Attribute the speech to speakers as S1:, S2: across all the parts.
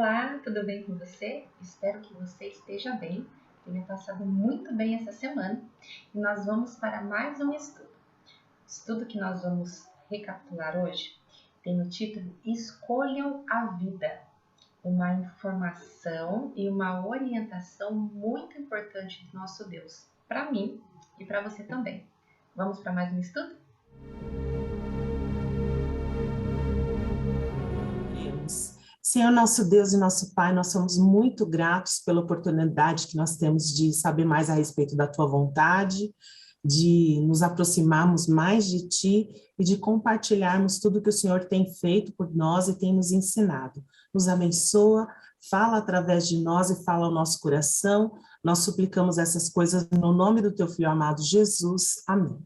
S1: Olá, tudo bem com você? Espero que você esteja bem, tenha passado muito bem essa semana e nós vamos para mais um estudo. O estudo que nós vamos recapitular hoje tem o título Escolham a Vida, uma informação e uma orientação muito importante do nosso Deus, para mim e para você também. Vamos para mais um estudo?
S2: Senhor nosso Deus e nosso Pai, nós somos muito gratos pela oportunidade que nós temos de saber mais a respeito da Tua vontade, de nos aproximarmos mais de Ti e de compartilharmos tudo que o Senhor tem feito por nós e tem nos ensinado. Nos abençoa, fala através de nós e fala ao nosso coração. Nós suplicamos essas coisas no nome do Teu Filho amado Jesus. Amém.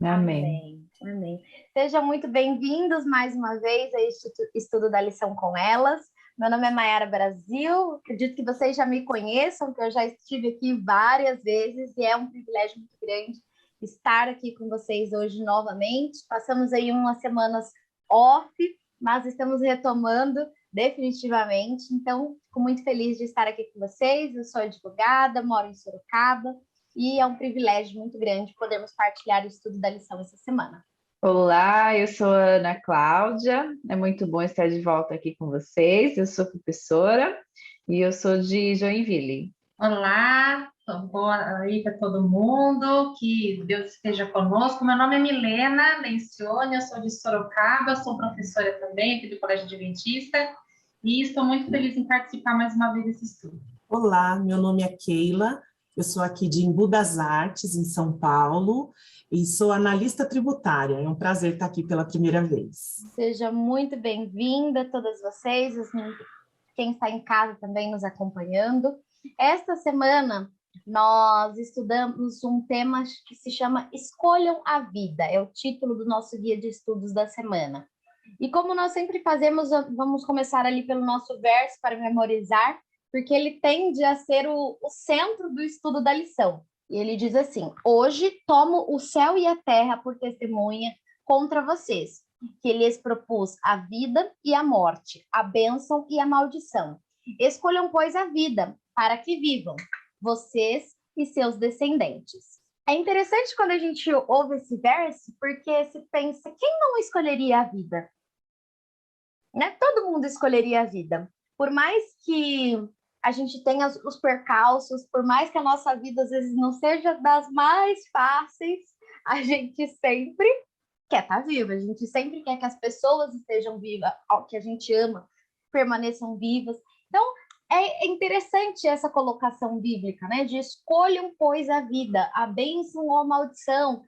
S3: Amém. Amém. Sejam muito bem-vindos mais uma vez a este estudo da lição com elas. Meu nome é Mayara Brasil, acredito que vocês já me conheçam, que eu já estive aqui várias vezes e é um privilégio muito grande estar aqui com vocês hoje novamente. Passamos aí umas semanas off, mas estamos retomando definitivamente, então fico muito feliz de estar aqui com vocês. Eu sou advogada, moro em Sorocaba, e é um privilégio muito grande podermos partilhar o estudo da lição essa semana.
S4: Olá, eu sou a Ana Cláudia, é muito bom estar de volta aqui com vocês. Eu sou professora e eu sou de Joinville.
S1: Olá, boa aí para todo mundo, que Deus esteja conosco. Meu nome é Milena Lencioni, eu sou de Sorocaba, sou professora também aqui do Colégio Adventista e estou muito feliz em participar mais uma vez desse estudo.
S2: Olá, meu nome é Keila. Eu sou aqui de Embu das Artes, em São Paulo, e sou analista tributária. É um prazer estar aqui pela primeira vez.
S3: Seja muito bem-vinda, todas vocês, quem está em casa também nos acompanhando. Esta semana, nós estudamos um tema que se chama Escolham a Vida, é o título do nosso guia de estudos da semana. E como nós sempre fazemos, vamos começar ali pelo nosso verso para memorizar, porque ele tende a ser o centro do estudo da lição. E ele diz assim: hoje tomo o céu e a terra por testemunha contra vocês, que lhes propus a vida e a morte, a bênção e a maldição. Escolham, pois, a vida, para que vivam, vocês e seus descendentes. É interessante quando a gente ouve esse verso, porque se pensa, quem não escolheria a vida? Né? Todo mundo escolheria a vida. Por mais que a gente tenha os percalços, por mais que a nossa vida às vezes não seja das mais fáceis, a gente sempre quer estar viva, a gente sempre quer que as pessoas estejam vivas, que a gente ama, permaneçam vivas. Então, é interessante essa colocação bíblica, né? De escolham, pois, a vida, a bênção ou a maldição,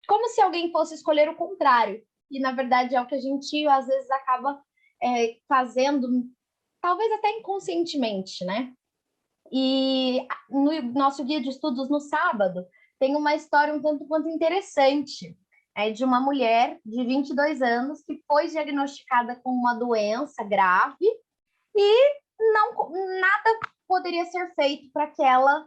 S3: como se alguém fosse escolher o contrário. E, na verdade, é o que a gente, às vezes, acaba fazendo, talvez até inconscientemente, né? E no nosso guia de estudos no sábado, tem uma história um tanto quanto interessante, de uma mulher de 22 anos que foi diagnosticada com uma doença grave e nada poderia ser feito para que ela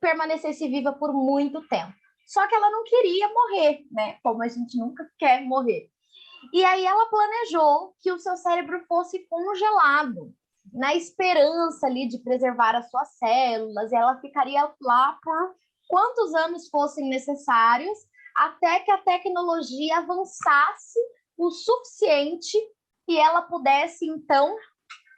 S3: permanecesse viva por muito tempo. Só que ela não queria morrer, né? Como a gente nunca quer morrer. E aí ela planejou que o seu cérebro fosse congelado, na esperança ali de preservar as suas células, e ela ficaria lá por quantos anos fossem necessários, até que a tecnologia avançasse o suficiente e ela pudesse, então,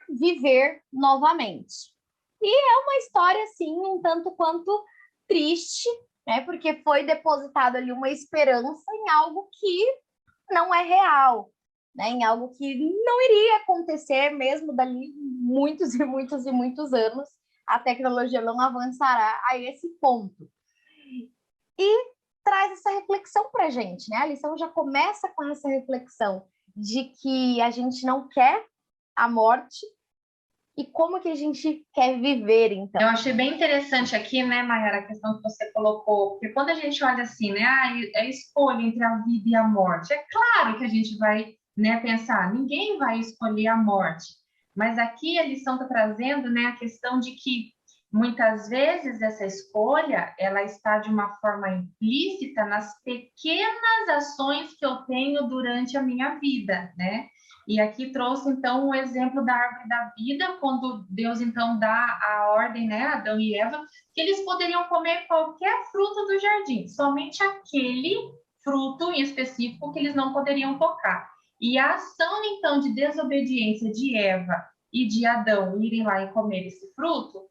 S3: viver novamente. E é uma história, assim, um tanto quanto triste, né? Porque foi depositado ali uma esperança em algo que não é real, né? Em algo que não iria acontecer mesmo dali muitos e muitos e muitos anos, a tecnologia não avançará a esse ponto. E traz essa reflexão para a gente, né? A lição já começa com essa reflexão de que a gente não quer a morte e como que a gente quer viver, então.
S1: Eu achei bem interessante aqui, né, Mayara, a questão que você colocou, porque quando a gente olha assim, né, é escolha entre a vida e a morte. É claro que a gente vai, né, pensar, ninguém vai escolher a morte, mas aqui a lição está trazendo, né, a questão de que muitas vezes essa escolha, ela está de uma forma implícita nas pequenas ações que eu tenho durante a minha vida, né? E aqui trouxe, então, o exemplo da árvore da vida, quando Deus, então, dá a ordem, né, a Adão e Eva, que eles poderiam comer qualquer fruto do jardim, somente aquele fruto em específico que eles não poderiam tocar. E a ação, então, de desobediência de Eva e de Adão irem lá e comer esse fruto,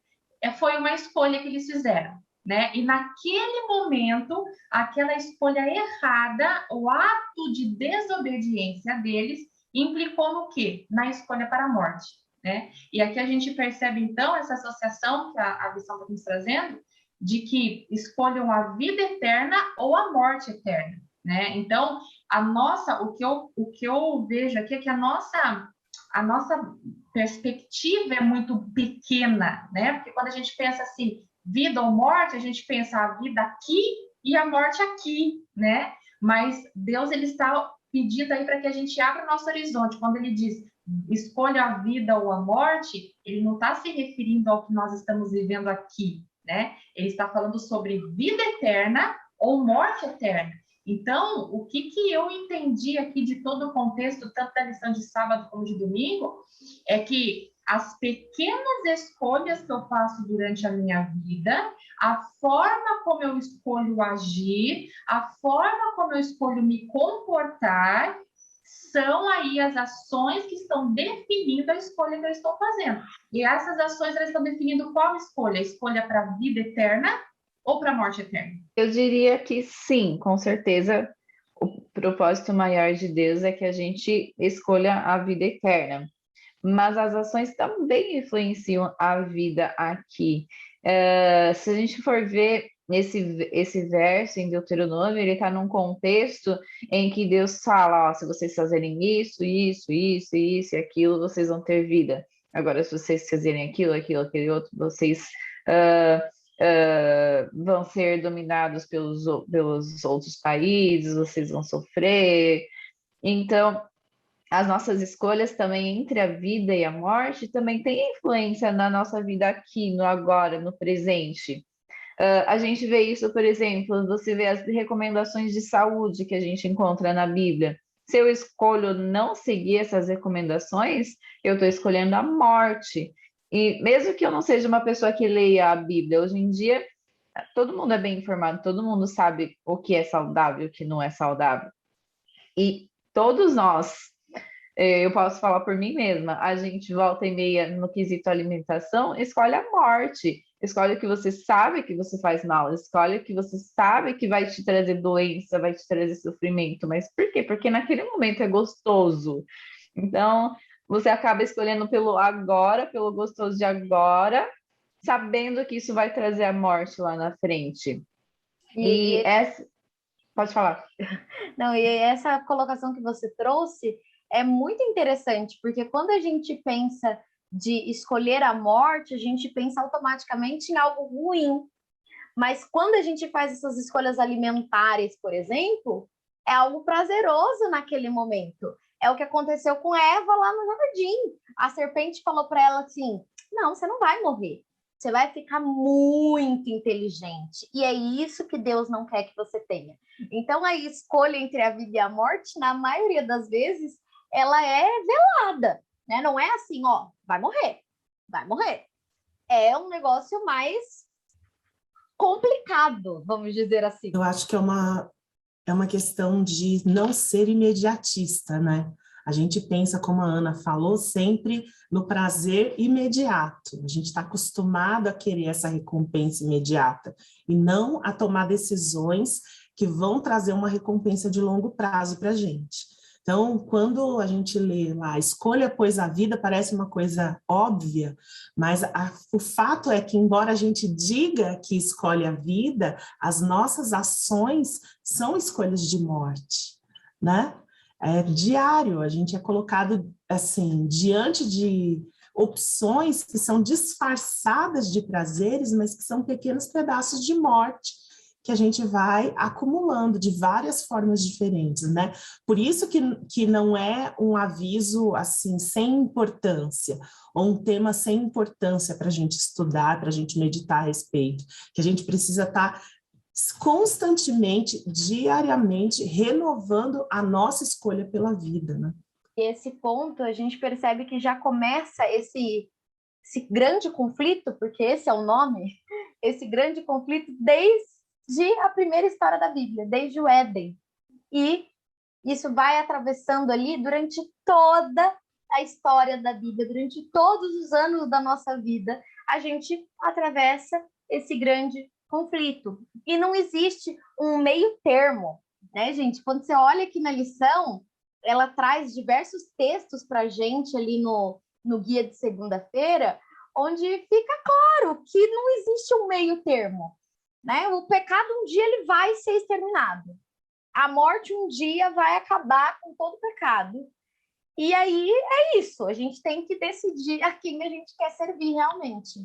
S1: foi uma escolha que eles fizeram, né? E naquele momento, aquela escolha errada, o ato de desobediência deles, implicou no quê? Na escolha para a morte, né? E aqui a gente percebe, então, essa associação que a lição está nos trazendo, de que escolham a vida eterna ou a morte eterna, né? Então, o que eu vejo aqui é que a nossa perspectiva é muito pequena, né? Porque quando a gente pensa assim, vida ou morte, a gente pensa a vida aqui e a morte aqui, né? Mas Deus, ele está pedido aí para que a gente abra o nosso horizonte. Quando ele diz escolha a vida ou a morte, ele não está se referindo ao que nós estamos vivendo aqui, né? Ele está falando sobre vida eterna ou morte eterna. Então, o que eu entendi aqui de todo o contexto, tanto da lição de sábado como de domingo, é que as pequenas escolhas que eu faço durante a minha vida, a forma como eu escolho agir, a forma como eu escolho me comportar, são aí as ações que estão definindo a escolha que eu estou fazendo. E essas ações, elas estão definindo qual escolha? A escolha para a vida eterna ou para a morte eterna?
S4: Eu diria que sim, com certeza. O propósito maior de Deus é que a gente escolha a vida eterna. Mas as ações também influenciam a vida aqui. Se a gente for ver esse verso em Deuteronômio, ele está num contexto em que Deus fala, ó, se vocês fazerem isso e aquilo, vocês vão ter vida. Agora, se vocês fazerem aquele outro, vocês vão ser dominados pelos outros países, vocês vão sofrer. Então, as nossas escolhas também entre a vida e a morte também têm influência na nossa vida aqui, no agora, no presente. A gente vê isso, por exemplo, você vê as recomendações de saúde que a gente encontra na Bíblia. Se eu escolho não seguir essas recomendações, eu estou escolhendo a morte. E mesmo que eu não seja uma pessoa que leia a Bíblia, hoje em dia todo mundo é bem informado, todo mundo sabe o que é saudável e o que não é saudável. E todos nós, eu posso falar por mim mesma, a gente volta e meia no quesito alimentação, escolhe a morte, escolhe o que você sabe que você faz mal, escolhe o que você sabe que vai te trazer doença, vai te trazer sofrimento. Mas por quê? Porque naquele momento é gostoso. Então, você acaba escolhendo pelo agora, pelo gostoso de agora, sabendo que isso vai trazer a morte lá na frente. Pode falar.
S3: Não, e essa colocação que você trouxe é muito interessante, porque quando a gente pensa de escolher a morte, a gente pensa automaticamente em algo ruim. Mas quando a gente faz essas escolhas alimentares, por exemplo, é algo prazeroso naquele momento. É o que aconteceu com Eva lá no jardim. A serpente falou para ela assim: não, você não vai morrer. Você vai ficar muito inteligente. E é isso que Deus não quer que você tenha. Então, a escolha entre a vida e a morte, na maioria das vezes, ela é velada, né? Não é assim, ó, vai morrer. É um negócio mais complicado, vamos dizer assim.
S2: Eu acho que é uma questão de não ser imediatista, né? A gente pensa, como a Ana falou, sempre no prazer imediato. A gente está acostumado a querer essa recompensa imediata e não a tomar decisões que vão trazer uma recompensa de longo prazo para a gente. Então, quando a gente lê lá, escolha pois a vida, parece uma coisa óbvia, mas o fato é que, embora a gente diga que escolhe a vida, as nossas ações são escolhas de morte, né? É diário, a gente é colocado, assim, diante de opções que são disfarçadas de prazeres, mas que são pequenos pedaços de morte, que a gente vai acumulando de várias formas diferentes, né? Por isso que não é um aviso, assim, sem importância, ou um tema sem importância para a gente estudar, para a gente meditar a respeito, que a gente precisa estar constantemente, diariamente, renovando a nossa escolha pela vida, né?
S3: E esse ponto a gente percebe que já começa esse grande conflito, porque esse é o nome, esse grande conflito desde a primeira história da Bíblia, desde o Éden. E isso vai atravessando ali durante toda a história da Bíblia, durante todos os anos da nossa vida, a gente atravessa esse grande conflito. E não existe um meio termo, né, gente? Quando você olha aqui na lição, ela traz diversos textos para a gente ali no guia de segunda-feira, onde fica claro que não existe um meio termo, né? O pecado um dia ele vai ser exterminado. A morte um dia vai acabar com todo o pecado. E aí é isso, a gente tem que decidir a quem a gente quer servir realmente.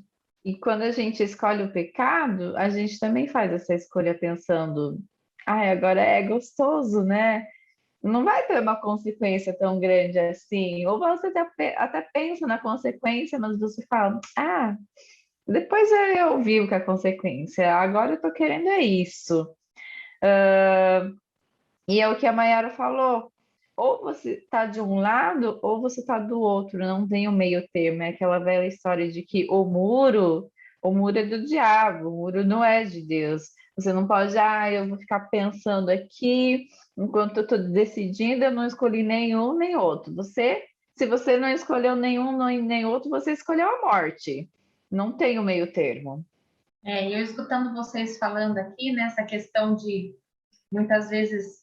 S4: E quando a gente escolhe o pecado, a gente também faz essa escolha pensando, ai, agora é gostoso, né? Não vai ter uma consequência tão grande assim. Ou você até pensa na consequência, mas você fala, ah, depois eu vi o que é a consequência, agora eu tô querendo é isso. E é o que a Mayara falou, ou você está de um lado ou você está do outro, não tem um meio termo. É aquela velha história de que o muro é do diabo, o muro não é de Deus. Você não pode, eu vou ficar pensando aqui, enquanto eu estou decidindo, eu não escolhi nenhum nem outro. Se você não escolheu nenhum nem outro, você escolheu a morte. Não tem o meio termo.
S1: Eu escutando vocês falando aqui nessa questão de muitas vezes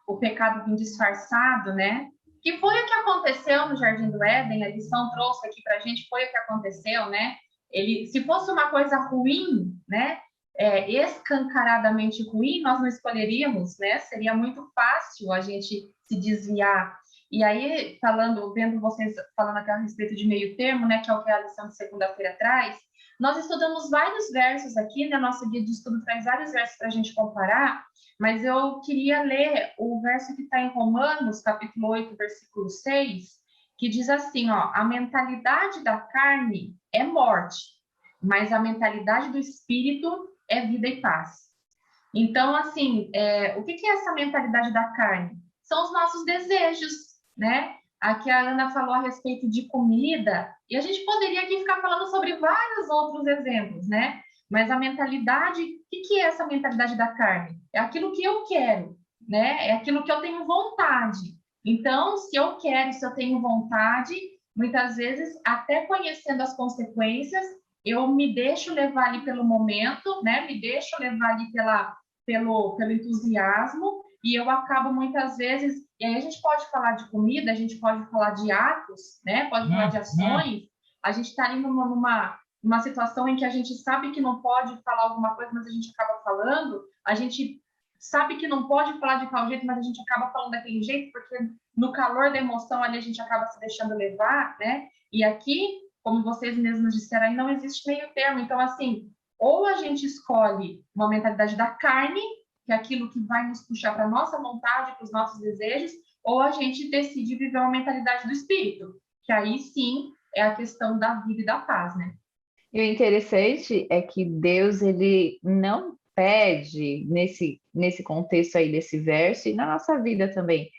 S1: o pecado vir disfarçado, né? Que foi o que aconteceu no Jardim do Éden, a lição trouxe aqui para a gente, foi o que aconteceu, né? Se fosse uma coisa ruim, né? Escancaradamente ruim, nós não escolheríamos, né? Seria muito fácil a gente se desviar. E aí, vendo vocês falando aqui a respeito de meio termo, né? Que é o que a lição de segunda-feira traz, nós estudamos vários versos aqui, né? Nosso guia de estudo traz vários versos para a gente comparar, mas eu queria ler o verso que está em Romanos, capítulo 8, versículo 6, que diz assim, ó, a mentalidade da carne é morte, mas a mentalidade do espírito é vida e paz. Então, assim, o que é essa mentalidade da carne? São os nossos desejos, né? Aqui a Ana falou a respeito de comida, e a gente poderia aqui ficar falando sobre vários outros exemplos, né? Mas a mentalidade, o que é essa mentalidade da carne? É aquilo que eu quero, né? É aquilo que eu tenho vontade. Então, se eu quero, se eu tenho vontade, muitas vezes, até conhecendo as consequências, eu me deixo levar ali pelo momento, né? Me deixo levar ali pelo entusiasmo, e eu acabo muitas vezes, e aí a gente pode falar de comida, a gente pode falar de atos, né? Pode falar de ações, a gente está ali numa situação em que a gente sabe que não pode falar alguma coisa, mas a gente acaba falando, a gente sabe que não pode falar de tal jeito, mas a gente acaba falando daquele jeito, porque no calor da emoção ali a gente acaba se deixando levar, né? E aqui, como vocês mesmos disseram, aí não existe meio termo. Então, assim, ou a gente escolhe uma mentalidade da carne, que é aquilo que vai nos puxar para a nossa vontade, para os nossos desejos, ou a gente decide viver uma mentalidade do espírito, que aí sim é a questão da vida e da paz, né?
S4: E o interessante é que Deus, ele não pede, nesse contexto aí desse verso, e na nossa vida também,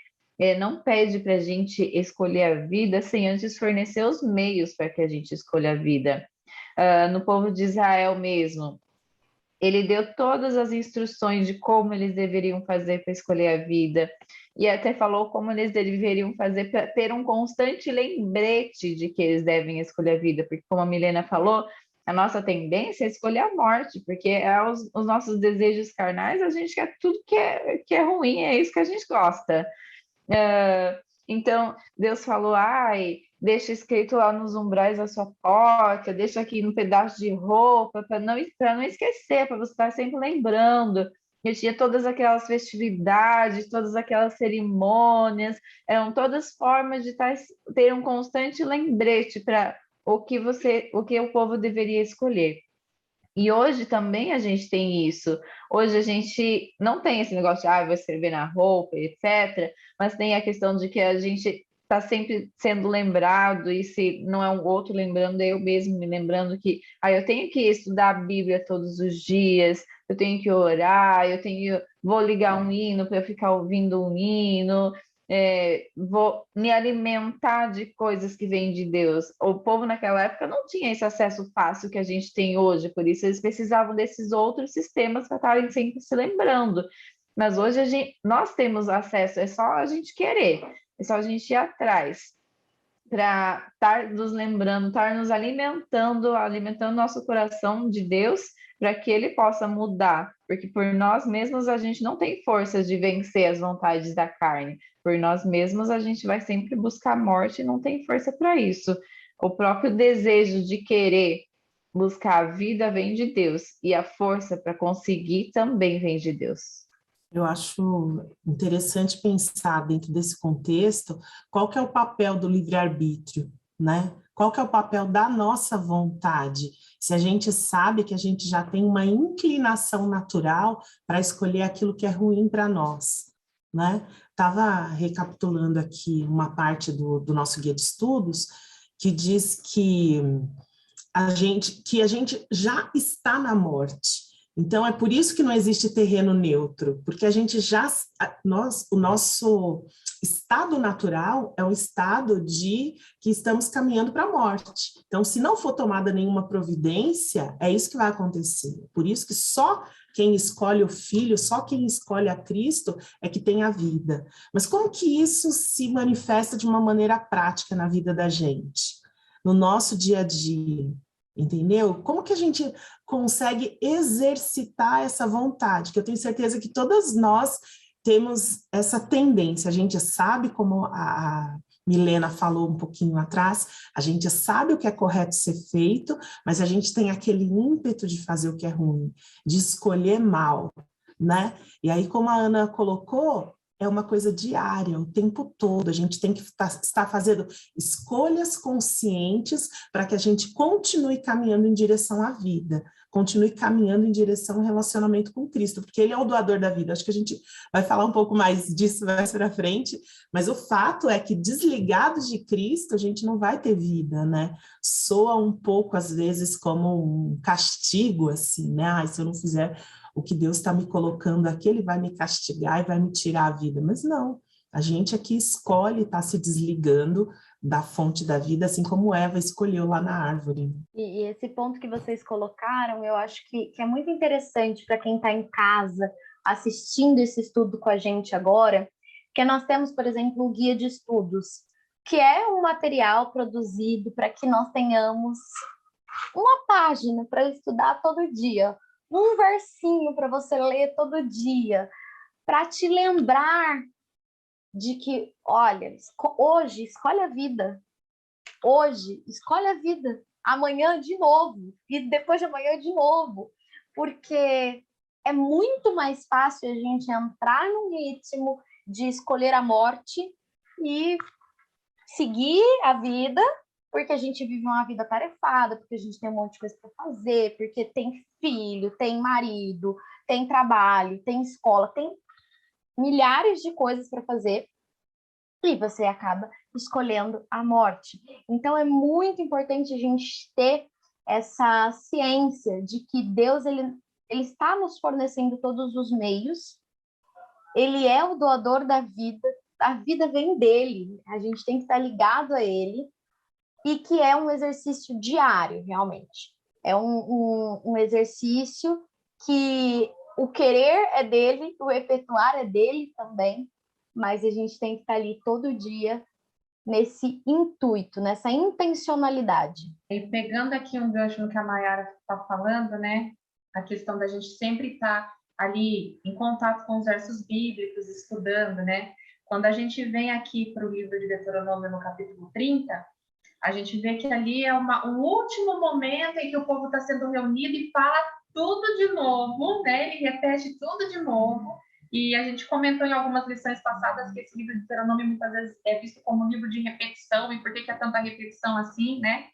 S4: não pede para a gente escolher a vida sem antes fornecer os meios para que a gente escolha a vida. No povo de Israel mesmo, ele deu todas as instruções de como eles deveriam fazer para escolher a vida, e até falou como eles deveriam fazer para ter um constante lembrete de que eles devem escolher a vida, porque como a Milena falou, a nossa tendência é escolher a morte, porque os nossos desejos carnais, a gente quer tudo que é ruim, é isso que a gente gosta. Então, Deus falou, deixa escrito lá nos umbrais da sua porta, deixa aqui no pedaço de roupa, para não esquecer, para você estar sempre lembrando. Eu tinha todas aquelas festividades, todas aquelas cerimônias, eram todas formas de ter um constante lembrete para o que o povo deveria escolher. E hoje também a gente tem isso. Hoje a gente não tem esse negócio de vou escrever na roupa, etc. Mas tem a questão de que a gente está sempre sendo lembrado, e se não é um outro lembrando, é eu mesmo me lembrando que eu tenho que estudar a Bíblia todos os dias, eu tenho que orar, vou ligar um hino para eu ficar ouvindo um hino. vou me alimentar de coisas que vêm de Deus. O povo naquela época não tinha esse acesso fácil que a gente tem hoje, por isso eles precisavam desses outros sistemas para estarem sempre se lembrando. Mas hoje nós temos acesso, é só a gente querer, é só a gente ir atrás para estar nos lembrando, estar nos alimentando nosso coração de Deus, para que Ele possa mudar, porque por nós mesmos a gente não tem forças de vencer as vontades da carne, por nós mesmos a gente vai sempre buscar a morte e não tem força para isso. O próprio desejo de querer buscar a vida vem de Deus, e a força para conseguir também vem de Deus.
S2: Eu acho interessante pensar dentro desse contexto qual que é o papel do livre-arbítrio, né? Qual que é o papel da nossa vontade? Se a gente sabe que a gente já tem uma inclinação natural para escolher aquilo que é ruim para nós, né? Estava recapitulando aqui uma parte do nosso guia de estudos que diz que a gente já está na morte. Então, é por isso que não existe terreno neutro, porque a gente o nosso estado natural é um estado de que estamos caminhando para a morte. Então, se não for tomada nenhuma providência, é isso que vai acontecer. Por isso que só quem escolhe o Filho, só quem escolhe a Cristo é que tem a vida. Mas como que isso se manifesta de uma maneira prática na vida da gente, no nosso dia a dia? Entendeu? Como que a gente consegue exercitar essa vontade? Que eu tenho certeza que todas nós temos essa tendência. A gente sabe, como a Milena falou um pouquinho atrás, a gente sabe o que é correto ser feito, mas a gente tem aquele ímpeto de fazer o que é ruim, de escolher mal, né? E aí, como a Ana colocou, é uma coisa diária, o tempo todo. A gente tem que estar fazendo escolhas conscientes para que a gente continue caminhando em direção à vida, continue caminhando em direção ao relacionamento com Cristo, porque Ele é o doador da vida. Acho que a gente vai falar um pouco mais disso mais para frente, mas o fato é que desligados de Cristo, a gente não vai ter vida, né? Soa um pouco, às vezes, como um castigo, assim, né? Ah, se eu não fizer o que Deus está me colocando aqui, Ele vai me castigar e vai me tirar a vida. Mas não, a gente aqui escolhe estar se desligando da fonte da vida, assim como Eva escolheu lá na árvore.
S3: E esse ponto que vocês colocaram, eu acho que é muito interessante para quem está em casa assistindo esse estudo com a gente agora, que nós temos, por exemplo, o guia de estudos, que é um material produzido para que nós tenhamos uma página para estudar todo dia, um versinho para você ler todo dia, para te lembrar de que, olha, hoje escolhe a vida, hoje escolhe a vida, amanhã de novo, e depois de amanhã de novo, porque é muito mais fácil a gente entrar num ritmo de escolher a morte e seguir a vida, porque a gente vive uma vida tarefada, porque a gente tem um monte de coisa para fazer, porque tem filho, tem marido, tem trabalho, tem escola, tem milhares de coisas para fazer, e você acaba escolhendo a morte. Então é muito importante a gente ter essa ciência de que Deus ele está nos fornecendo todos os meios, Ele é o doador da vida, a vida vem dele, a gente tem que estar ligado a Ele, e que é um exercício diário, realmente. É um exercício que o querer é dele, o efetuar é dele também, mas a gente tem que estar ali todo dia nesse intuito, nessa intencionalidade.
S1: E pegando aqui um gancho no que a Mayara está falando, né? A questão da gente sempre estar ali em contato com os versos bíblicos, estudando, né? Quando a gente vem aqui para o livro de Deuteronômio, no capítulo 30, a gente vê que ali é um último momento em que o povo está sendo reunido e fala tudo de novo, né? Ele repete tudo de novo. E a gente comentou em algumas lições passadas que esse livro de Deuteronômio muitas vezes é visto como um livro de repetição, e por que é tanta repetição assim, né?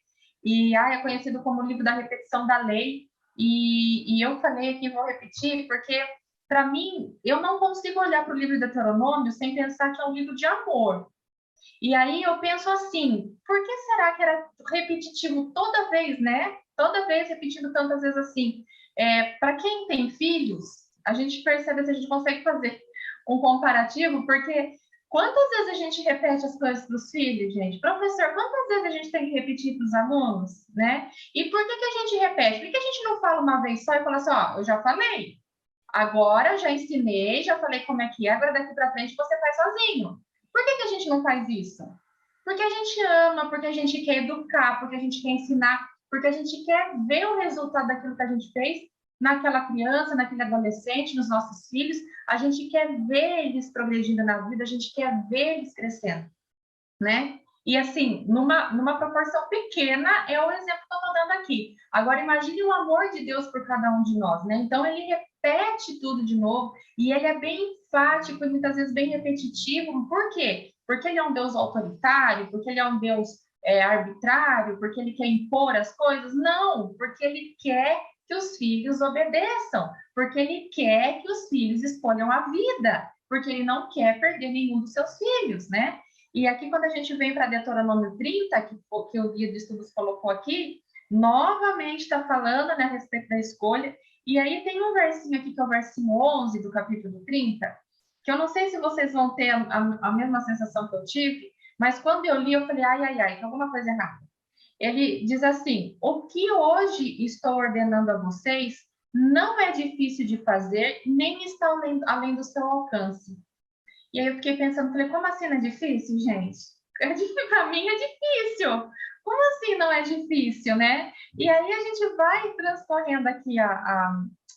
S1: E é conhecido como o livro da repetição da lei. E eu falei aqui, vou repetir, porque, para mim, eu não consigo olhar para o livro de Deuteronômio sem pensar que é um livro de amor. E aí eu penso assim, por que será que era repetitivo toda vez, né? Toda vez repetido tantas vezes assim. Para quem tem filhos, a gente percebe, se a gente consegue fazer um comparativo, porque Quantas vezes a gente repete as coisas para os filhos, gente? Professor, quantas vezes a gente tem que repetir para os alunos, né? E por que que a gente repete? Por que a gente não fala uma vez só e fala assim, ó, eu já falei, agora já ensinei, já falei como é que é, agora daqui para frente você faz sozinho. Por que que a gente não faz isso? Porque a gente ama, porque a gente quer educar, porque a gente quer ensinar, porque a gente quer ver o resultado daquilo que a gente fez naquela criança, naquele adolescente, nos nossos filhos. A gente quer ver eles progredindo na vida, a gente quer ver eles crescendo, né? E assim, numa proporção pequena, é o exemplo que eu estou dando aqui. Agora, imagine o amor de Deus por cada um de nós, né? Então, ele repete tudo de novo, e ele é bem enfático e muitas vezes bem repetitivo. Por quê? Porque ele é um Deus autoritário, porque ele é um Deus arbitrário, porque ele quer impor as coisas? Não, porque ele quer que os filhos obedeçam, porque ele quer que os filhos escolham a vida, porque ele não quer perder nenhum dos seus filhos, né? E aqui, quando a gente vem para Deuteronômio 30, que o guia de estudos colocou aqui, novamente está falando, né, a respeito da escolha. E aí tem um versinho aqui, que é o versinho 11 do capítulo 30, que eu não sei se vocês vão ter a mesma sensação que eu tive, mas quando eu li, eu falei, ai, ai, ai, tem alguma coisa errada. Ele diz assim, o que hoje estou ordenando a vocês não é difícil de fazer, nem está além do seu alcance. E aí eu fiquei pensando, falei, como assim não é difícil, gente? Para mim é difícil. Como assim não é difícil, né? E aí a gente vai transcorrendo aqui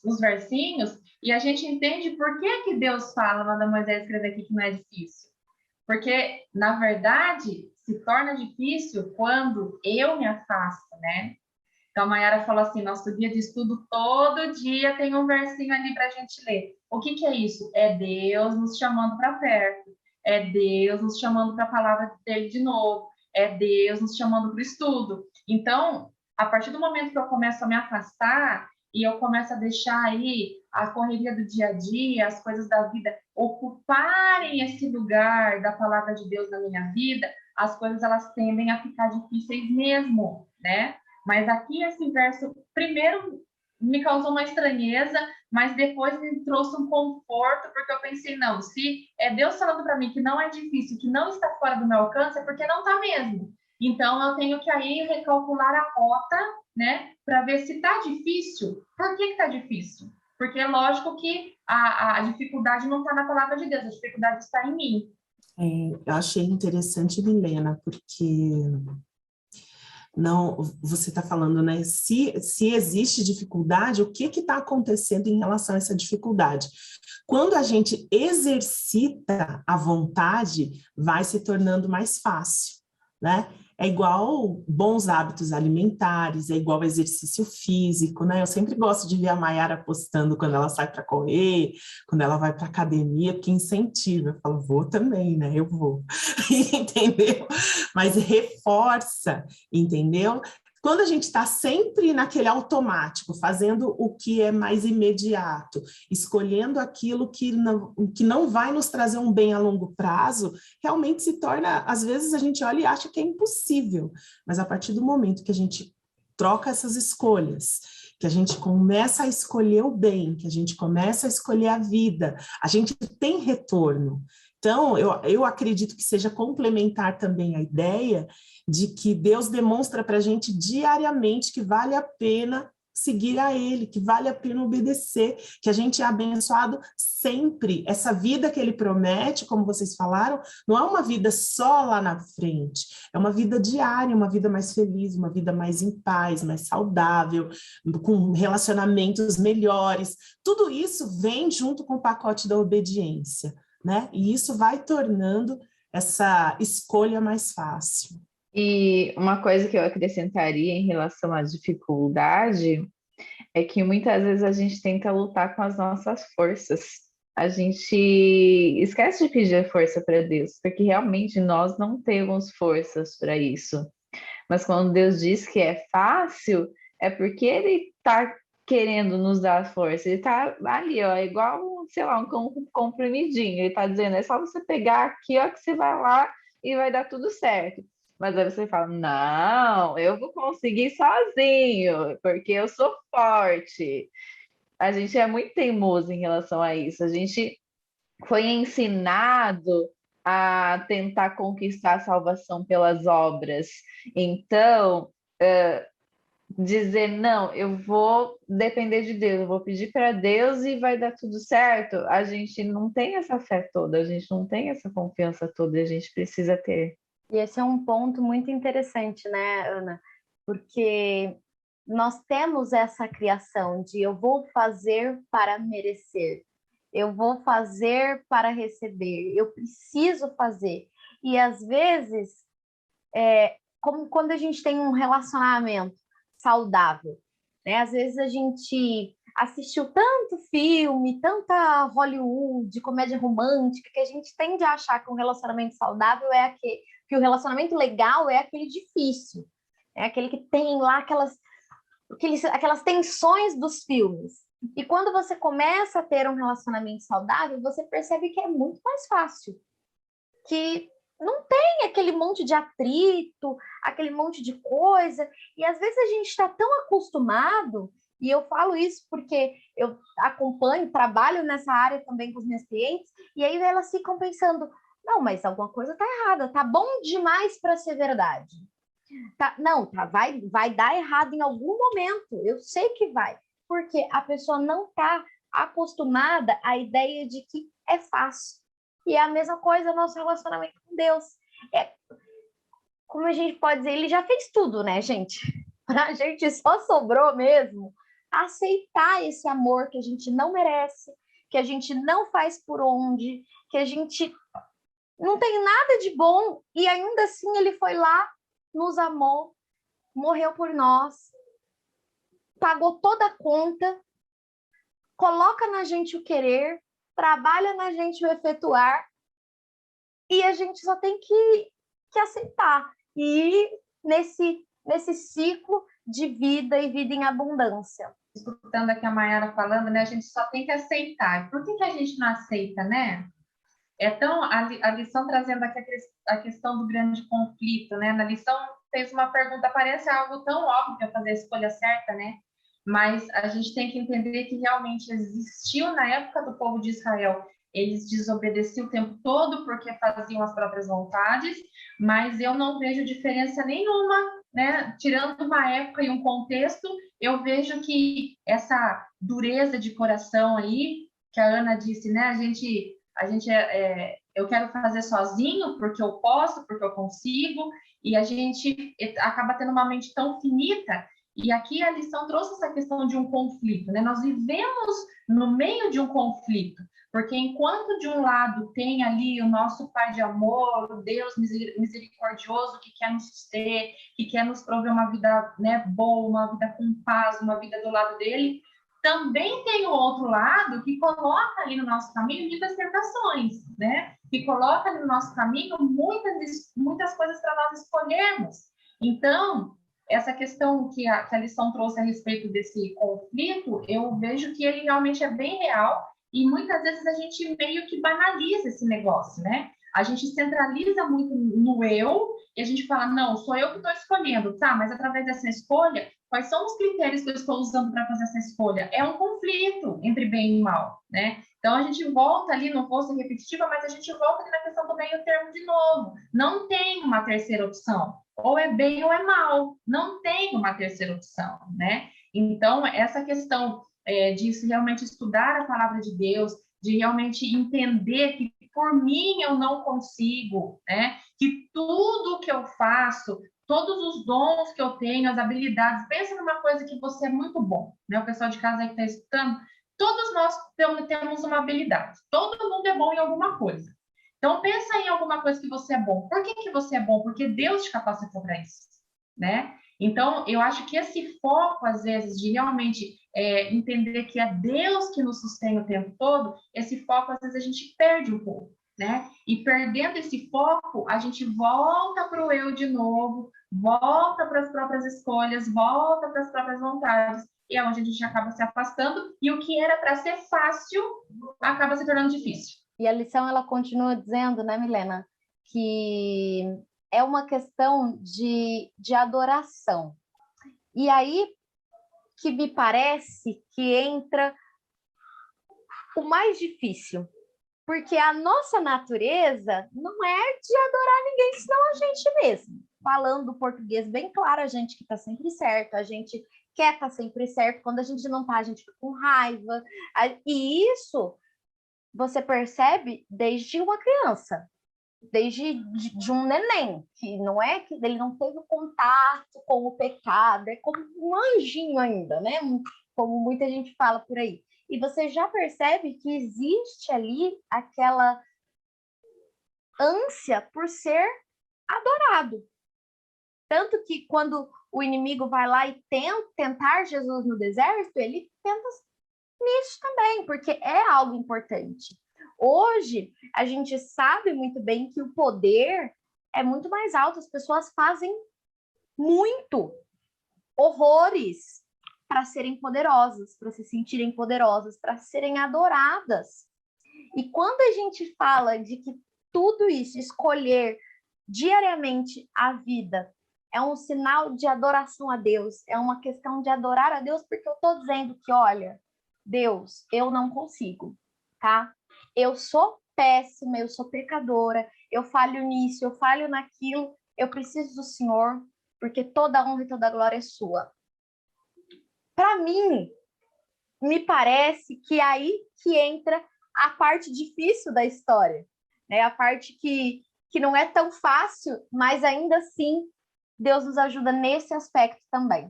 S1: os versinhos e a gente entende por que Deus fala, manda Moisés escrever aqui que não é difícil. Porque, na verdade, se torna difícil quando eu me afasto, né? Então, a Mayara falou assim, nosso guia de estudo, todo dia tem um versinho ali para a gente ler. O que que é isso? É Deus nos chamando para perto. É Deus nos chamando para a palavra dele de novo. É Deus nos chamando para o estudo. Então, a partir do momento que eu começo a me afastar e eu começo a deixar aí a correria do dia a dia, as coisas da vida ocuparem esse lugar da palavra de Deus na minha vida, as coisas elas tendem a ficar difíceis mesmo, né? Mas aqui esse verso, primeiro, me causou uma estranheza, mas depois me trouxe um conforto, porque eu pensei, não, se é Deus falando para mim que não é difícil, que não está fora do meu alcance, é porque não está mesmo. Então, eu tenho que aí recalcular a rota, né, para ver se está difícil. Por que está difícil? Porque é lógico que a dificuldade não está na palavra de Deus, a dificuldade está em mim.
S2: Eu achei interessante, Milena, porque não, você está falando, né? Se existe dificuldade, o que está acontecendo em relação a essa dificuldade? Quando a gente exercita a vontade, vai se tornando mais fácil, né? É igual bons hábitos alimentares, é igual exercício físico, né? Eu sempre gosto de ver a Mayara postando quando ela sai para correr, quando ela vai para academia, porque incentiva. Eu falo, vou também, né? Eu vou, entendeu? Mas reforça, entendeu? Quando a gente está sempre naquele automático, fazendo o que é mais imediato, escolhendo aquilo que não vai nos trazer um bem a longo prazo, realmente se torna, às vezes a gente olha e acha que é impossível, mas a partir do momento que a gente troca essas escolhas, que a gente começa a escolher o bem, que a gente começa a escolher a vida, a gente tem retorno. Então, eu acredito que seja complementar também a ideia de que Deus demonstra para a gente diariamente que vale a pena seguir a Ele, que vale a pena obedecer, que a gente é abençoado sempre. Essa vida que Ele promete, como vocês falaram, não é uma vida só lá na frente, é uma vida diária, uma vida mais feliz, uma vida mais em paz, mais saudável, com relacionamentos melhores. Tudo isso vem junto com o pacote da obediência, né? E isso vai tornando essa escolha mais fácil.
S4: E uma coisa que eu acrescentaria em relação à dificuldade é que muitas vezes a gente tenta lutar com as nossas forças. A gente esquece de pedir força para Deus, porque realmente nós não temos forças para isso. Mas quando Deus diz que é fácil, é porque Ele está querendo nos dar força. Ele está ali, ó, igual, sei lá, um comprimidinho. Ele está dizendo, é só você pegar aqui, ó, que você vai lá e vai dar tudo certo. Mas aí você fala, não, eu vou conseguir sozinho, porque eu sou forte. A gente é muito teimoso em relação a isso. A gente foi ensinado a tentar conquistar a salvação pelas obras. Então, dizer, não, eu vou depender de Deus, eu vou pedir para Deus e vai dar tudo certo. A gente não tem essa fé toda, a gente não tem essa confiança toda, a gente precisa ter.
S3: E esse é um ponto muito interessante, né, Ana? Porque nós temos essa criação de eu vou fazer para merecer, eu vou fazer para receber, eu preciso fazer. E às vezes, como quando a gente tem um relacionamento saudável, né? Às vezes a gente assistiu tanto filme, tanta Hollywood, comédia romântica, que a gente tende a achar que um relacionamento saudável é aquele, que o relacionamento legal é aquele difícil, é aquele que tem lá aquelas tensões dos filmes. E quando você começa a ter um relacionamento saudável, você percebe que é muito mais fácil, que não tem aquele monte de atrito, aquele monte de coisa, e às vezes a gente está tão acostumado, e eu falo isso porque eu acompanho, trabalho nessa área também com os meus clientes, e aí elas ficam pensando, não, mas alguma coisa está errada, tá bom demais para ser verdade. Tá, não, tá, vai dar errado em algum momento, eu sei que vai, porque a pessoa não está acostumada à ideia de que é fácil. E é a mesma coisa o nosso relacionamento com Deus. Como a gente pode dizer, ele já fez tudo, né, gente? A gente só sobrou mesmo aceitar esse amor que a gente não merece, que a gente não faz por onde, que a gente não tem nada de bom, e ainda assim ele foi lá, nos amou, morreu por nós, pagou toda a conta, coloca na gente o querer, trabalha na gente o efetuar, e a gente só tem que aceitar. E ir nesse ciclo de vida e vida em abundância.
S1: Escutando aqui a Mayara falando, né? A gente só tem que aceitar. Por que a gente não aceita, né? A lição trazendo aqui a questão do grande conflito, né? Na lição fez uma pergunta, parece algo tão óbvio fazer a escolha certa, né? Mas a gente tem que entender que realmente existiu na época do povo de Israel. Eles desobedeciam o tempo todo porque faziam as próprias vontades, mas eu não vejo diferença nenhuma, né? Tirando uma época e um contexto, eu vejo que essa dureza de coração aí, que a Ana disse, né? Eu quero fazer sozinho porque eu posso, porque eu consigo, e a gente acaba tendo uma mente tão finita. E aqui a lição trouxe essa questão de um conflito, né? Nós vivemos no meio de um conflito, porque enquanto de um lado tem ali o nosso Pai de amor, o Deus misericordioso que quer nos suster, que quer nos prover uma vida, né, boa, uma vida com paz, uma vida do lado dele, também tem o outro lado que coloca ali no nosso caminho muitas tentações, né? Que coloca ali no nosso caminho muitas coisas para nós escolhermos. Então, essa questão que a lição trouxe a respeito desse conflito, eu vejo que ele realmente é bem real e muitas vezes a gente meio que banaliza esse negócio, né? A gente centraliza muito no eu e a gente fala, não, sou eu que estou escolhendo, tá? Mas através dessa escolha, quais são os critérios que eu estou usando para fazer essa escolha? É um conflito entre bem e mal, né? Então a gente volta ali, não vou ser repetitiva, mas a gente volta ali na questão do meio termo de novo. Não tem uma terceira opção. Ou é bem ou é mal. Não tem uma terceira opção, né? Então, essa questão de realmente estudar a palavra de Deus, de realmente entender que por mim eu não consigo, né? Que tudo que eu faço, todos os dons que eu tenho, as habilidades, pensa numa coisa que você é muito bom, né? O pessoal de casa aí que está escutando, todos nós temos uma habilidade, todo mundo é bom em alguma coisa. Então, pensa em alguma coisa que você é bom. Por que você é bom? Porque Deus te capacitou para isso, né? Então, eu acho que esse foco, às vezes, de realmente entender que é Deus que nos sustém o tempo todo, esse foco, às vezes, a gente perde um pouco, né? E perdendo esse foco, a gente volta para o eu de novo, volta para as próprias escolhas, volta para as próprias vontades, e é onde a gente acaba se afastando, e o que era para ser fácil acaba se tornando difícil.
S3: E a lição, ela continua dizendo, né, Milena, que é uma questão de adoração. E aí que me parece que entra o mais difícil, Porque a nossa natureza não é de adorar ninguém, senão a gente mesmo. Falando português bem claro, a gente que está sempre certo, a gente quer estar sempre certo. Quando a gente não está, a gente fica com raiva. E isso você percebe desde uma criança, desde de um neném, que não é que ele não teve contato com o pecado, é como um anjinho ainda, né? Como muita gente fala por aí. E você já percebe que existe ali aquela ânsia por ser adorado. Tanto que quando o inimigo vai lá e tentar Jesus no deserto, ele tenta nisso também, porque é algo importante. Hoje, a gente sabe muito bem que o poder é muito mais alto, as pessoas fazem muito, horrores, para serem poderosas, para se sentirem poderosas, para serem adoradas. E quando a gente fala de que tudo isso, escolher diariamente a vida, é um sinal de adoração a Deus, é uma questão de adorar a Deus, porque eu estou dizendo que, olha, Deus, eu não consigo, tá? Eu sou péssima, eu sou pecadora, eu falho nisso, eu falho naquilo, eu preciso do Senhor, porque toda a honra e toda a glória é sua. Para mim, me parece que aí que entra a parte difícil da história, né? A parte que não é tão fácil, mas ainda assim Deus nos ajuda nesse aspecto também.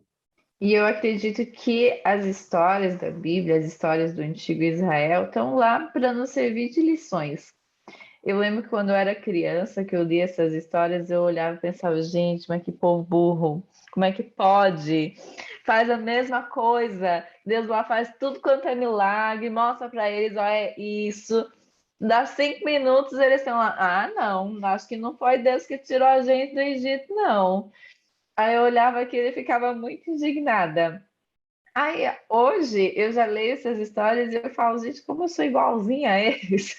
S4: E eu acredito que as histórias da Bíblia, as histórias do antigo Israel, estão lá para nos servir de lições. Eu lembro que quando eu era criança, que eu li essas histórias, eu olhava e pensava, gente, mas que povo burro, como é que pode? Faz a mesma coisa, Deus lá faz tudo quanto é milagre, mostra para eles, ó, é isso. Dá 5 minutos, eles estão lá, ah, não, acho que não foi Deus que tirou a gente do Egito, não. Aí eu olhava aquilo e ficava muito indignada. Aí hoje eu já leio essas histórias e eu falo, gente, como eu sou igualzinha a eles.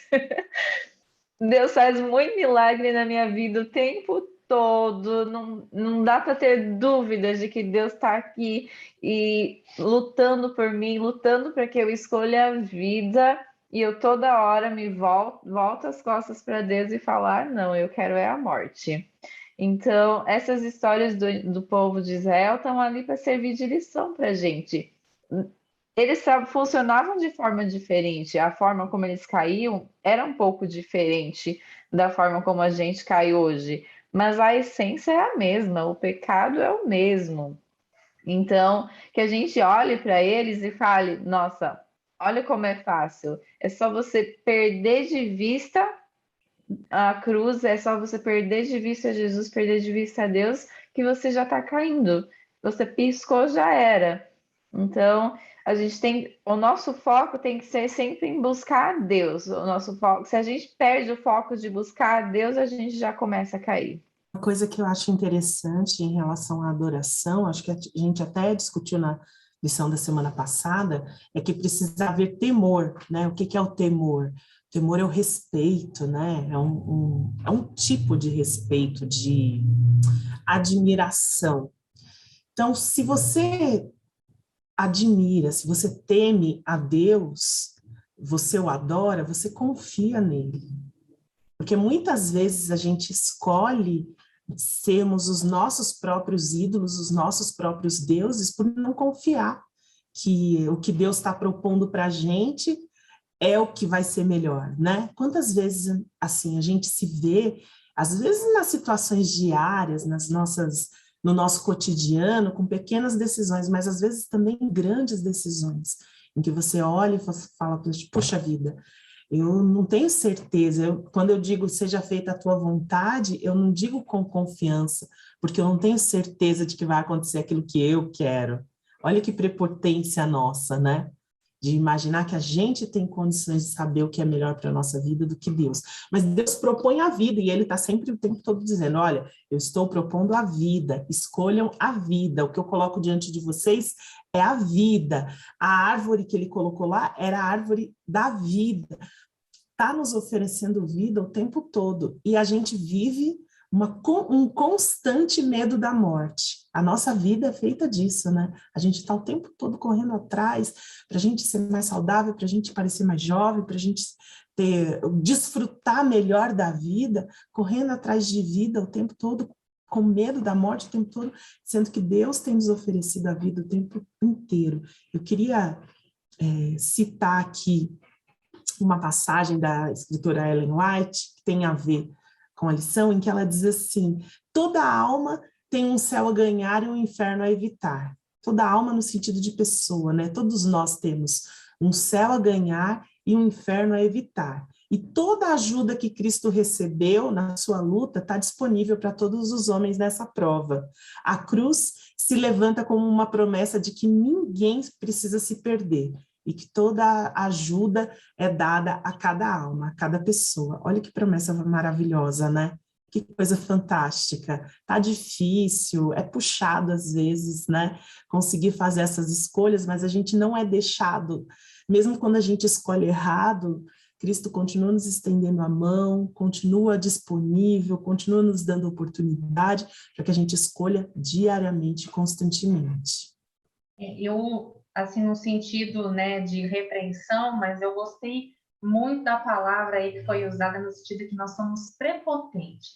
S4: Deus faz muito milagre na minha vida o tempo todo, não dá para ter dúvidas de que Deus está aqui e lutando por mim, lutando para que eu escolha a vida, e eu toda hora me volto as costas para Deus e falar, não, eu quero é a morte. Então, essas histórias do povo de Israel estão ali para servir de lição para a gente. Eles funcionavam de forma diferente, a forma como eles caíam era um pouco diferente da forma como a gente cai hoje, mas a essência é a mesma, o pecado é o mesmo. Então, que a gente olhe para eles e fale: nossa, olha como é fácil, é só você perder de vista a cruz, é só você perder de vista Jesus, perder de vista a Deus, que você já está caindo. Você piscou, já era. Então, a gente tem, o nosso foco tem que ser sempre em buscar a Deus. O nosso foco, se a gente perde o foco de buscar a Deus, a gente já começa a cair.
S2: Uma coisa que eu acho interessante em relação à adoração, acho que a gente até discutiu na lição da semana passada, é que precisa haver temor, né? O que é o temor? O temor é o respeito, né? É um tipo de respeito, de admiração. Então, se você admira, se você teme a Deus, você o adora, você confia nele. Porque muitas vezes a gente escolhe sermos os nossos próprios ídolos, os nossos próprios deuses, por não confiar que o que Deus está propondo para a gente é o que vai ser melhor, né? Quantas vezes, assim, a gente se vê, às vezes nas situações diárias, no nosso cotidiano, com pequenas decisões, mas às vezes também grandes decisões, em que você olha e fala, puxa vida, eu não tenho certeza, quando eu digo seja feita a tua vontade, eu não digo com confiança, porque eu não tenho certeza de que vai acontecer aquilo que eu quero. Olha que prepotência nossa, né? De imaginar que a gente tem condições de saber o que é melhor para a nossa vida do que Deus. Mas Deus propõe a vida, e Ele está sempre o tempo todo dizendo, olha, eu estou propondo a vida, escolham a vida, o que eu coloco diante de vocês é a vida. A árvore que Ele colocou lá era a árvore da vida. Está nos oferecendo vida o tempo todo, e a gente vive um constante medo da morte. A nossa vida é feita disso, né? A gente está o tempo todo correndo atrás para a gente ser mais saudável, para a gente parecer mais jovem, para a gente desfrutar melhor da vida, correndo atrás de vida o tempo todo, com medo da morte o tempo todo, sendo que Deus tem nos oferecido a vida o tempo inteiro. Eu queria citar aqui uma passagem da escritora Ellen White, que tem a ver com a lição, em que ela diz assim: toda alma tem um céu a ganhar e um inferno a evitar. Toda alma no sentido de pessoa, né? Todos nós temos um céu a ganhar e um inferno a evitar. E toda a ajuda que Cristo recebeu na sua luta está disponível para todos os homens nessa prova. A cruz se levanta como uma promessa de que ninguém precisa se perder e que toda ajuda é dada a cada alma, a cada pessoa. Olha que promessa maravilhosa, né? Que coisa fantástica. Tá difícil, é puxado às vezes, né? Conseguir fazer essas escolhas, mas a gente não é deixado. Mesmo quando a gente escolhe errado, Cristo continua nos estendendo a mão, continua disponível, continua nos dando oportunidade para que a gente escolha diariamente, constantemente.
S1: Eu, assim, no sentido, né, de repreensão, mas eu gostei muito da palavra aí que foi usada no sentido que nós somos prepotentes.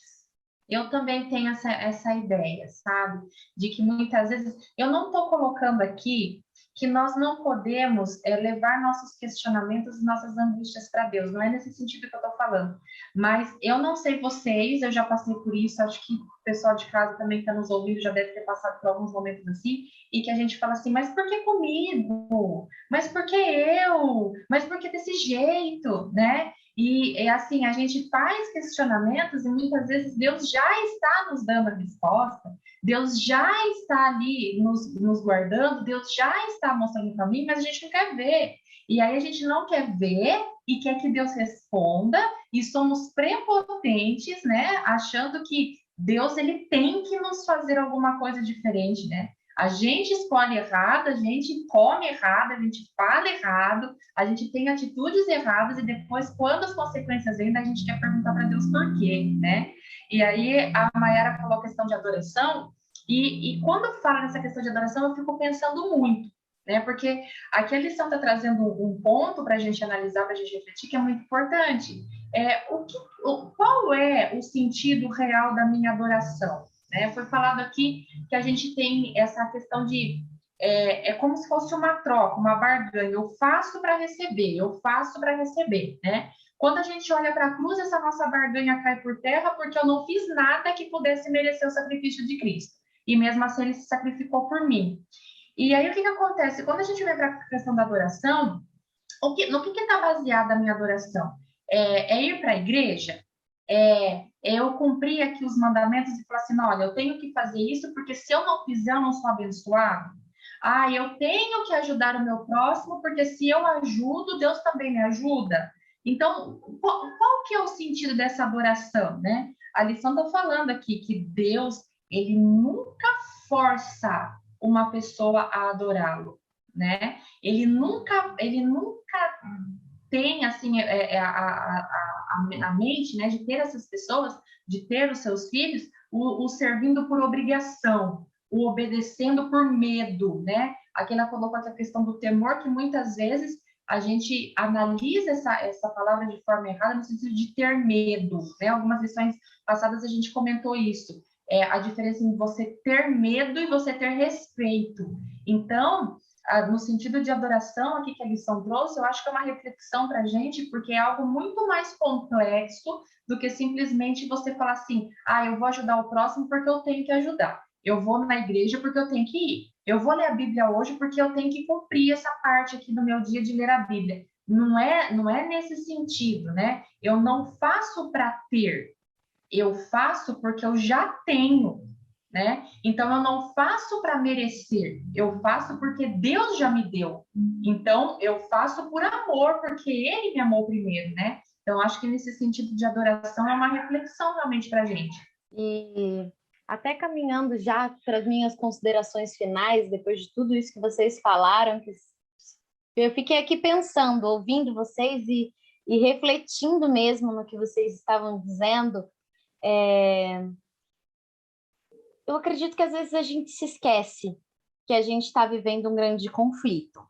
S1: Eu também tenho essa ideia, sabe? De que muitas vezes, eu não estou colocando aqui que nós não podemos levar nossos questionamentos e nossas angústias para Deus. Não é nesse sentido que eu estou falando. Mas eu não sei vocês, eu já passei por isso, acho que o pessoal de casa também que está nos ouvindo já deve ter passado por alguns momentos assim, e que a gente fala assim, mas por que comigo? Mas por que eu? Mas por que desse jeito? Né? E assim, a gente faz questionamentos e muitas vezes Deus já está nos dando a resposta, Deus já está ali nos guardando, Deus já está mostrando o caminho, mas a gente não quer ver. E aí a gente não quer ver e quer que Deus responda e somos prepotentes, né? Achando que Deus ele tem que nos fazer alguma coisa diferente, né? A gente escolhe errado, a gente come errado, a gente fala errado, a gente tem atitudes erradas e depois, quando as consequências vêm, a gente quer perguntar para Deus por quê, né? E aí a Mayara falou a questão de adoração e quando fala nessa questão de adoração, eu fico pensando muito, né? Porque aqui a lição está trazendo um ponto para a gente analisar, para a gente refletir, que é muito importante. Qual é o sentido real da minha adoração? Né? Foi falado aqui que a gente tem essa questão de é como se fosse uma troca, uma barganha. Eu faço para receber, eu faço para receber, né? Quando a gente olha para a cruz, essa nossa barganha cai por terra porque eu não fiz nada que pudesse merecer o sacrifício de Cristo. E mesmo assim ele se sacrificou por mim. E aí o que acontece? Quando a gente vem para a questão da adoração, no que está baseada a minha adoração? É ir para a igreja? Eu cumprir aqui os mandamentos e falar assim, olha, eu tenho que fazer isso porque se eu não fizer, eu não sou abençoado. Eu tenho que ajudar o meu próximo porque se eu ajudo, Deus também me ajuda. Então, qual que é o sentido dessa adoração, né? A lição está falando aqui que Deus, ele nunca força uma pessoa a adorá-lo, né? Ele nunca tem assim a mente, né, de ter essas pessoas, de ter os seus filhos, o servindo por obrigação, o obedecendo por medo, né? Aqui ela colocou essa questão do temor, que muitas vezes a gente analisa essa palavra de forma errada, no sentido de ter medo, né? Algumas lições passadas a gente comentou isso, a diferença em você ter medo e você ter respeito. Então, no sentido de adoração aqui que a lição trouxe, eu acho que é uma reflexão para a gente, porque é algo muito mais complexo do que simplesmente você falar assim, eu vou ajudar o próximo porque eu tenho que ajudar. Eu vou na igreja porque eu tenho que ir. Eu vou ler a Bíblia hoje porque eu tenho que cumprir essa parte aqui do meu dia de ler a Bíblia. Não é nesse sentido, né? Eu não faço para ter, eu faço porque eu já tenho, né? Então eu não faço para merecer, eu faço porque Deus já me deu. Então eu faço por amor, porque Ele me amou primeiro, né? Então acho que nesse sentido de adoração é uma reflexão realmente para a gente.
S3: E até caminhando já para as minhas considerações finais, depois de tudo isso que vocês falaram, que eu fiquei aqui pensando, ouvindo vocês e refletindo mesmo no que vocês estavam dizendo. eu acredito que às vezes a gente se esquece que a gente está vivendo um grande conflito.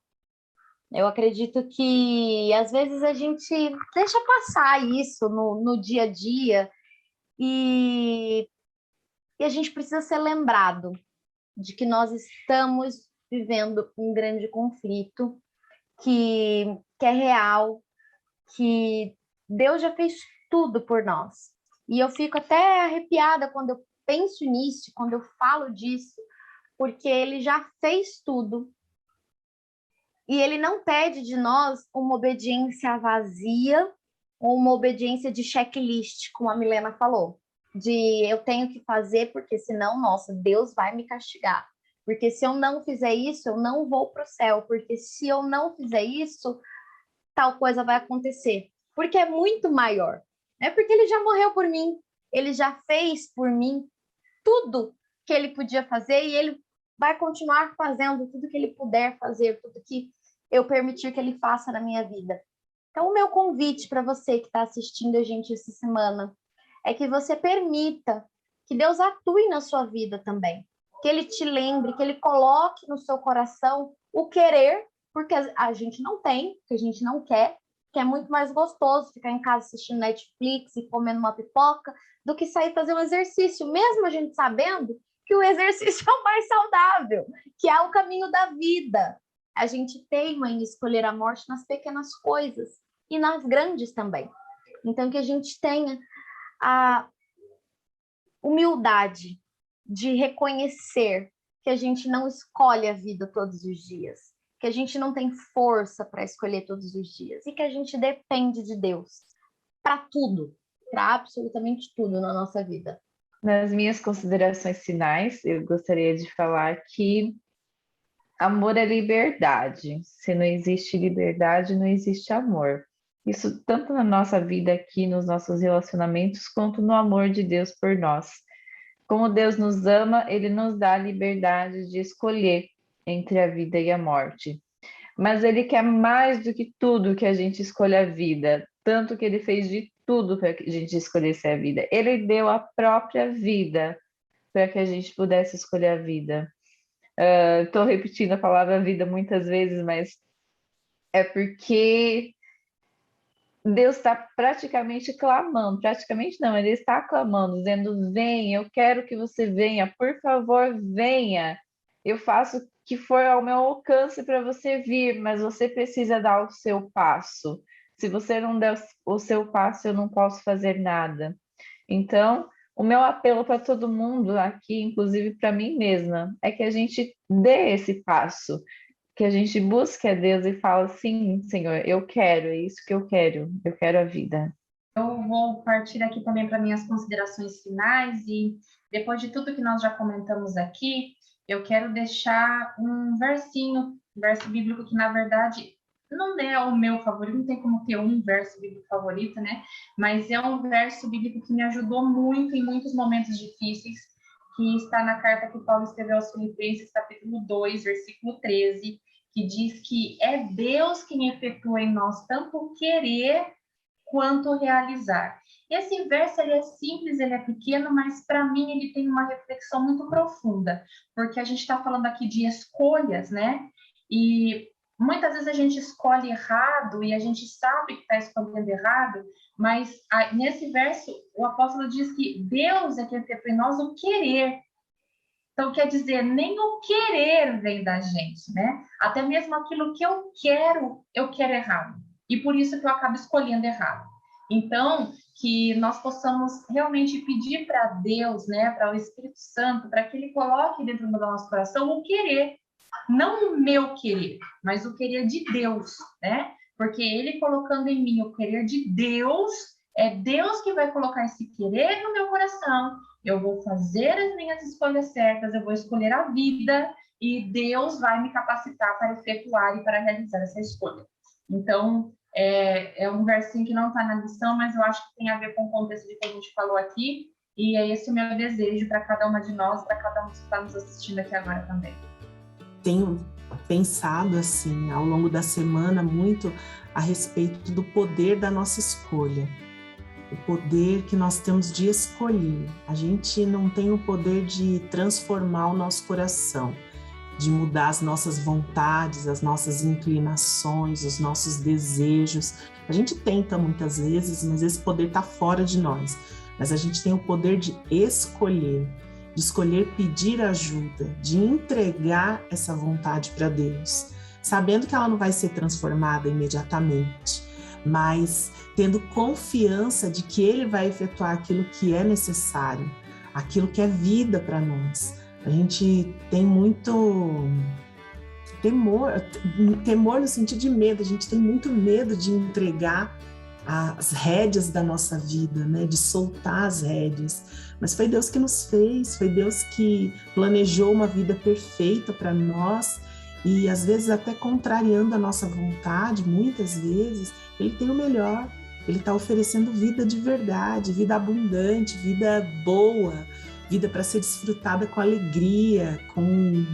S3: Eu acredito que às vezes a gente deixa passar isso no dia a dia e a gente precisa ser lembrado de que nós estamos vivendo um grande conflito que é real, que Deus já fez tudo por nós. E eu fico até arrepiada quando eu penso nisso, quando eu falo disso, porque Ele já fez tudo. E Ele não pede de nós uma obediência vazia ou uma obediência de checklist, como a Milena falou. De eu tenho que fazer porque senão, nossa, Deus vai me castigar. Porque se eu não fizer isso, eu não vou para o céu. Porque se eu não fizer isso, tal coisa vai acontecer. Porque é muito maior. É porque Ele já morreu por mim. Ele já fez por mim tudo que Ele podia fazer e Ele vai continuar fazendo tudo que Ele puder fazer, tudo que eu permitir que Ele faça na minha vida. Então, o meu convite para você que está assistindo a gente essa semana é que você permita que Deus atue na sua vida também. Que Ele te lembre, que Ele coloque no seu coração o querer, porque a gente não tem, que a gente não quer, que é muito mais gostoso ficar em casa assistindo Netflix e comendo uma pipoca do que sair fazer um exercício, mesmo a gente sabendo que o exercício é o mais saudável, que é o caminho da vida. A gente teima em escolher a morte nas pequenas coisas e nas grandes também. Então, que a gente tenha a humildade de reconhecer que a gente não escolhe a vida todos os dias, que a gente não tem força para escolher todos os dias e que a gente depende de Deus para tudo, para absolutamente tudo na nossa vida.
S4: Nas minhas considerações finais, eu gostaria de falar que amor é liberdade. Se não existe liberdade, não existe amor. Isso tanto na nossa vida aqui, nos nossos relacionamentos, quanto no amor de Deus por nós. Como Deus nos ama, Ele nos dá a liberdade de escolher entre a vida e a morte. Mas Ele quer mais do que tudo que a gente escolha a vida, tanto que Ele fez de tudo para que a gente escolhesse a vida. Ele deu a própria vida para que a gente pudesse escolher a vida. Estou repetindo a palavra vida muitas vezes, mas é porque Deus está praticamente clamando, praticamente não, Ele está clamando, dizendo, venha, eu quero que você venha, por favor, venha. Eu faço o que for ao meu alcance para você vir, mas você precisa dar o seu passo. Se você não der o seu passo, eu não posso fazer nada. Então, o meu apelo para todo mundo aqui, inclusive para mim mesma, é que a gente dê esse passo, que a gente busque a Deus e fale, sim, Senhor, eu quero, é isso que eu quero a vida.
S1: Eu vou partir aqui também para minhas considerações finais e depois de tudo que nós já comentamos aqui, eu quero deixar um verso bíblico que na verdade não é o meu favorito, não tem como ter um verso bíblico favorito, né? Mas é um verso bíblico que me ajudou muito em muitos momentos difíceis, que está na carta que Paulo escreveu aos Filipenses, capítulo 2, versículo 13, que diz que é Deus quem efetua em nós tanto o querer quanto realizar. Esse verso ele é simples, ele é pequeno, mas para mim ele tem uma reflexão muito profunda, porque a gente está falando aqui de escolhas, né? E muitas vezes a gente escolhe errado e a gente sabe que está escolhendo errado, mas nesse verso o apóstolo diz que Deus é quem efetua em nós o querer. Então, quer dizer, nem o querer vem da gente, né? Até mesmo aquilo que eu quero errado. E por isso que eu acabo escolhendo errado. Então, que nós possamos realmente pedir para Deus, né, para o Espírito Santo, para que Ele coloque dentro do nosso coração o querer. Não o meu querer, mas o querer de Deus, né? Porque Ele colocando em mim o querer de Deus, é Deus que vai colocar esse querer no meu coração. Eu vou fazer as minhas escolhas certas, eu vou escolher a vida e Deus vai me capacitar para efetuar e para realizar essa escolha. Então, é um versinho que não está na lição, mas eu acho que tem a ver com o contexto de que a gente falou aqui, e é esse o meu desejo para cada uma de nós, para cada um que está nos assistindo aqui agora também.
S2: Tenho pensado, assim, ao longo da semana, muito a respeito do poder da nossa escolha. o poder que nós temos de escolher. A gente não tem o poder de transformar o nosso coração, de mudar as nossas vontades, as nossas inclinações, os nossos desejos. A gente tenta muitas vezes, mas esse poder está fora de nós. Mas a gente tem o poder de escolher pedir ajuda, de entregar essa vontade para Deus, sabendo que ela não vai ser transformada imediatamente, mas tendo confiança de que Ele vai efetuar aquilo que é necessário, aquilo que é vida para nós. A gente tem muito temor no sentido de medo, a gente tem muito medo de entregar as rédeas da nossa vida, né? De soltar as rédeas. Mas foi Deus que nos fez, foi Deus que planejou uma vida perfeita para nós e às vezes até contrariando a nossa vontade, muitas vezes, Ele tem o melhor. Ele está oferecendo vida de verdade, vida abundante, vida boa, vida para ser desfrutada com alegria, com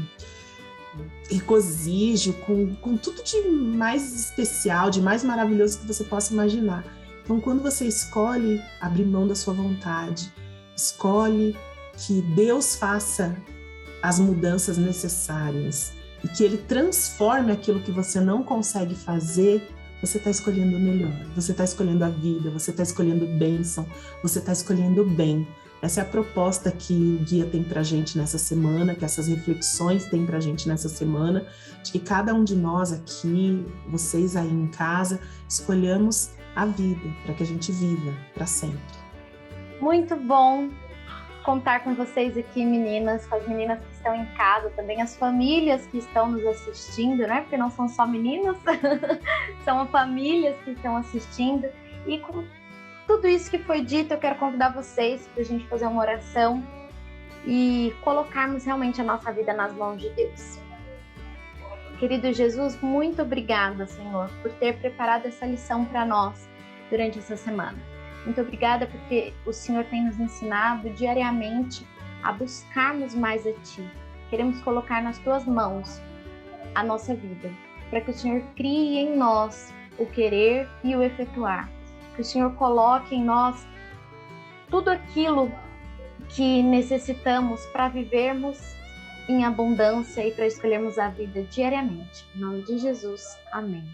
S2: regozijo, com tudo de mais especial, de mais maravilhoso que você possa imaginar. Então, quando você escolhe abrir mão da sua vontade, escolhe que Deus faça as mudanças necessárias e que Ele transforme aquilo que você não consegue fazer, você está escolhendo o melhor, você está escolhendo a vida, você está escolhendo bênção, você está escolhendo o bem. Essa é a proposta que o guia tem para a gente nessa semana, que essas reflexões têm para a gente nessa semana, de que cada um de nós aqui, vocês aí em casa, escolhamos a vida para que a gente viva para sempre.
S3: Muito bom contar com vocês aqui, meninas, com as meninas que estão em casa, também as famílias que estão nos assistindo, né? Porque não são só meninas, são famílias que estão assistindo. E com tudo isso que foi dito, eu quero convidar vocês para a gente fazer uma oração e colocarmos realmente a nossa vida nas mãos de Deus. Querido Jesus, muito obrigada, Senhor, por ter preparado essa lição para nós durante essa semana. Muito obrigada porque o Senhor tem nos ensinado diariamente a buscarmos mais a Ti. Queremos colocar nas Tuas mãos a nossa vida, para que o Senhor crie em nós o querer e o efetuar. Que o Senhor coloque em nós tudo aquilo que necessitamos para vivermos em abundância e para escolhermos a vida diariamente. Em nome de Jesus, amém.